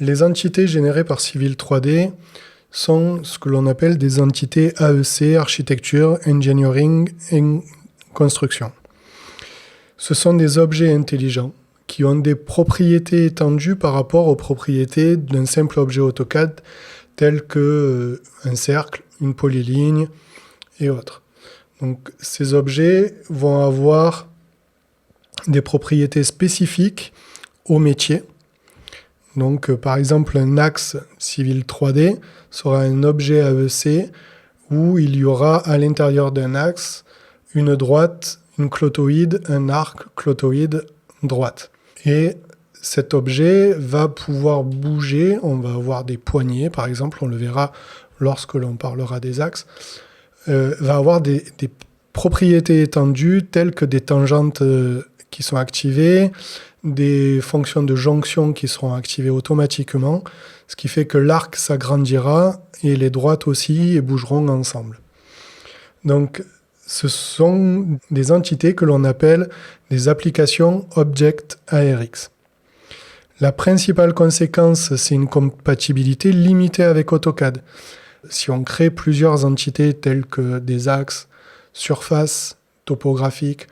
Les entités générées par Civil 3D sont ce que l'on appelle des entités AEC, Architecture, Engineering et Construction. Ce sont des objets intelligents qui ont des propriétés étendues par rapport aux propriétés d'un simple objet AutoCAD tel que un cercle, une polyligne et autres. Donc, ces objets vont avoir des propriétés spécifiques au métier. Donc, par exemple, un axe Civil 3D sera un objet AEC où il y aura à l'intérieur d'un axe une droite, une clotoïde, un arc, clotoïde, droite. Et cet objet va pouvoir bouger, on va avoir des poignées, par exemple, on le verra lorsque l'on parlera des axes, va avoir des propriétés étendues telles que des tangentes qui sont activées, des fonctions de jonction qui seront activées automatiquement, ce qui fait que l'arc s'agrandira et les droites aussi et bougeront ensemble. Donc, ce sont des entités que l'on appelle des applications Object ARX. La principale conséquence, c'est une compatibilité limitée avec AutoCAD. Si on crée plusieurs entités telles que des axes, surfaces, topographiques,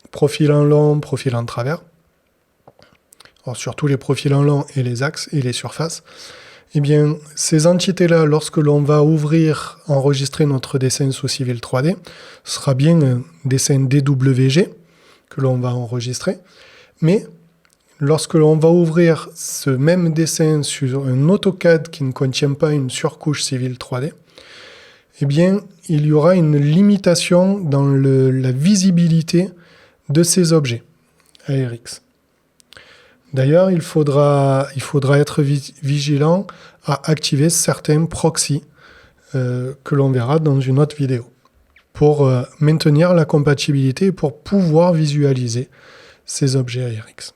profil en long, profil en travers, alors surtout les profils en long et les axes et les surfaces, eh bien, ces entités-là, lorsque l'on va enregistrer notre dessin sous Civil 3D, ce sera bien un dessin DWG que l'on va enregistrer, mais lorsque l'on va ouvrir ce même dessin sur un AutoCAD qui ne contient pas une surcouche Civil 3D, eh bien, il y aura une limitation dans la visibilité de ces objets ARX. D'ailleurs, il faudra être vigilant à activer certains proxys que l'on verra dans une autre vidéo pour maintenir la compatibilité et pour pouvoir visualiser ces objets ARX.